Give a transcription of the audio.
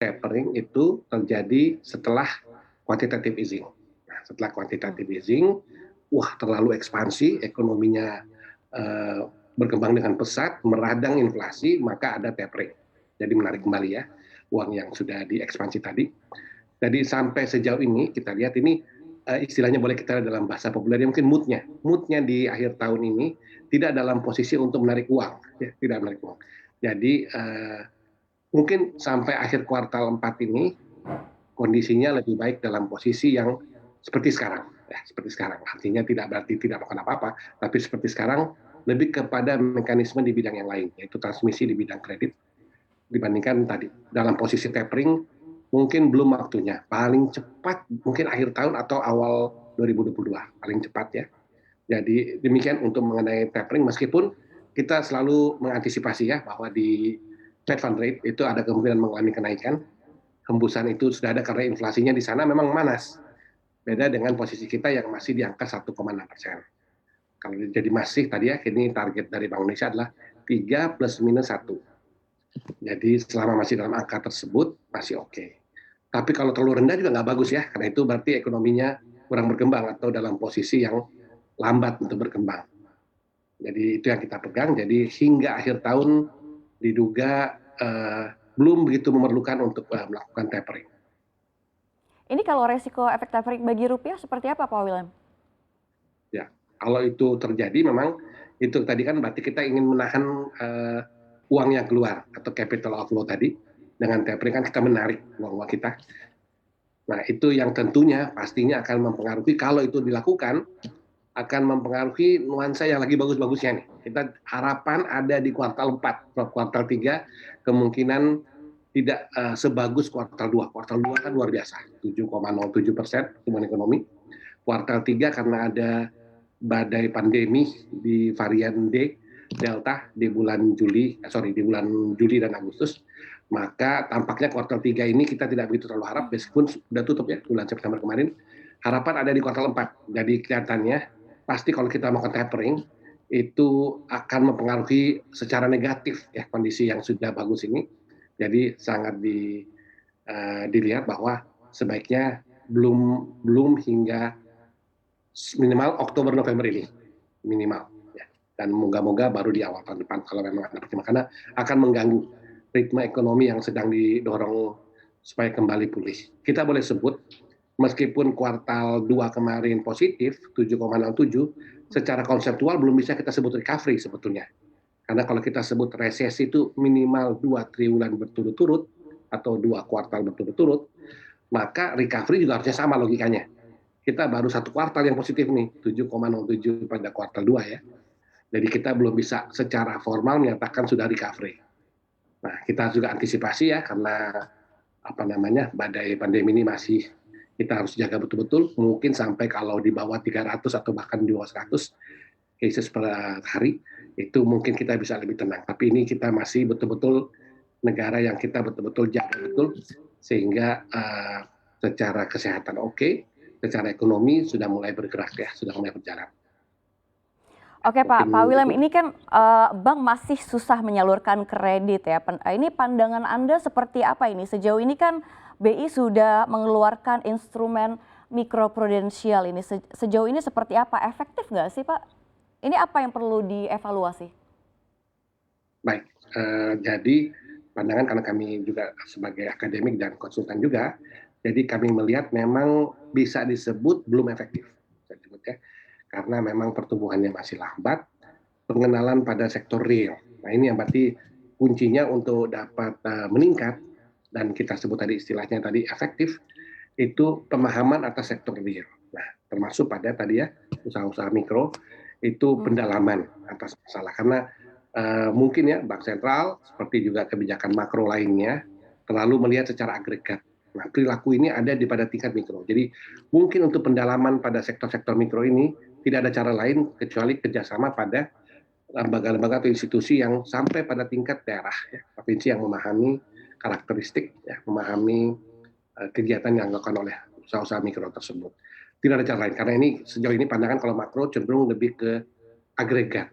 tapering itu terjadi setelah quantitative easing. Nah, setelah quantitative easing, wah terlalu ekspansi, ekonominya berkembang dengan pesat, meradang inflasi, maka ada tapering. Jadi menarik kembali ya uang yang sudah diekspansi tadi. Jadi sampai sejauh ini kita lihat ini istilahnya boleh kita dalam bahasa populer mungkin moodnya di akhir tahun ini tidak dalam posisi untuk menarik uang, ya, tidak menarik uang. Jadi mungkin sampai akhir kuartal 4 ini kondisinya lebih baik dalam posisi yang seperti sekarang, ya, seperti sekarang. Artinya tidak berarti tidak melakukan apa-apa, tapi seperti sekarang lebih kepada mekanisme di bidang yang lain, yaitu transmisi di bidang kredit dibandingkan tadi dalam posisi tapering mungkin belum waktunya. Paling cepat mungkin akhir tahun atau awal 2022 paling cepat ya. Jadi demikian untuk mengenai tapering meskipun kita selalu mengantisipasi ya bahwa di Fed Fund Rate itu ada kemungkinan mengalami kenaikan. Hembusan itu sudah ada karena inflasinya di sana memang manas. Beda dengan posisi kita yang masih di angka 1,6%. Kalau jadi masih tadi ya, ini target dari Bank Indonesia adalah 3 plus minus 1. Jadi selama masih dalam angka tersebut masih oke. Tapi kalau terlalu rendah juga nggak bagus ya, karena itu berarti ekonominya kurang berkembang atau dalam posisi yang lambat untuk berkembang. Jadi itu yang kita pegang. Jadi hingga akhir tahun diduga belum begitu memerlukan untuk melakukan tapering. Ini kalau resiko efek tapering bagi rupiah seperti apa Pak William? Ya, kalau itu terjadi memang itu tadi kan berarti kita ingin menahan uang yang keluar atau capital outflow tadi. Dengan tapering kan kita menarik uang-uang kita. Nah itu yang tentunya pastinya akan mempengaruhi kalau itu dilakukan akan mempengaruhi nuansa yang lagi bagus-bagusnya nih. Kita harapan ada di kuartal 4, kuartal 3 kemungkinan tidak sebagus kuartal 2. Kuartal 2 kan luar biasa, 7,07% pertumbuhan ekonomi. Kuartal 3 karena ada badai pandemi di varian Delta di bulan Juli dan Agustus, maka tampaknya kuartal 3 ini kita tidak begitu terlalu harap, meskipun sudah tutup ya bulan September kemarin, harapan ada di kuartal 4. Jadi kelihatannya pasti kalau kita melakukan tapering itu akan mempengaruhi secara negatif ya kondisi yang sudah bagus ini. Jadi sangat dilihat bahwa sebaiknya belum hingga minimal Oktober November ini minimal ya. Dan moga-moga baru di awal tahun depan kalau memang ada pertimbangan, karena akan mengganggu ritme ekonomi yang sedang didorong supaya kembali pulih. Kita boleh sebut meskipun kuartal 2 kemarin positif 7,67, secara konseptual belum bisa kita sebut recovery sebetulnya. Karena kalau kita sebut resesi itu minimal 2 triwulan berturut-turut atau 2 kuartal berturut-turut, maka recovery juga harusnya sama logikanya. Kita baru 1 kuartal yang positif nih, 7,07 pada kuartal 2 ya. Jadi kita belum bisa secara formal menyatakan sudah recovery. Nah, kita juga antisipasi ya karena badai pandemi ini masih kita harus jaga betul-betul, mungkin sampai kalau di bawah 300 atau bahkan di bawah 100 cases per hari, itu mungkin kita bisa lebih tenang. Tapi ini kita masih betul-betul negara yang kita betul-betul jaga betul, sehingga secara kesehatan oke, secara ekonomi sudah mulai bergerak ya, sudah mulai berjalan. Oke Pak William, ini kan bank masih susah menyalurkan kredit ya. Ini pandangan Anda seperti apa ini? Sejauh ini kan BI sudah mengeluarkan instrumen mikroprudensial ini. Sejauh ini seperti apa? Efektif nggak sih Pak? Ini apa yang perlu dievaluasi? Baik, jadi pandangan karena kami juga sebagai akademik dan konsultan juga, jadi kami melihat memang bisa disebut belum efektif. Ya. Karena memang pertumbuhannya masih lambat, pengenalan pada sektor real. Nah ini yang berarti kuncinya untuk dapat meningkat, dan kita sebut tadi istilahnya tadi efektif, itu pemahaman atas sektor real. Nah termasuk pada tadi ya usaha-usaha mikro, itu pendalaman atas masalah. Karena mungkin ya Bank Sentral, seperti juga kebijakan makro lainnya, terlalu melihat secara agregat. Nah, perilaku ini ada pada tingkat mikro. Jadi mungkin untuk pendalaman pada sektor-sektor mikro ini tidak ada cara lain kecuali kerjasama pada lembaga-lembaga atau institusi yang sampai pada tingkat daerah, ya, provinsi yang memahami karakteristik, ya, memahami kegiatan yang dilakukan oleh usaha-usaha mikro tersebut. Tidak ada cara lain karena ini sejauh ini pandangan kalau makro cenderung lebih ke agregat.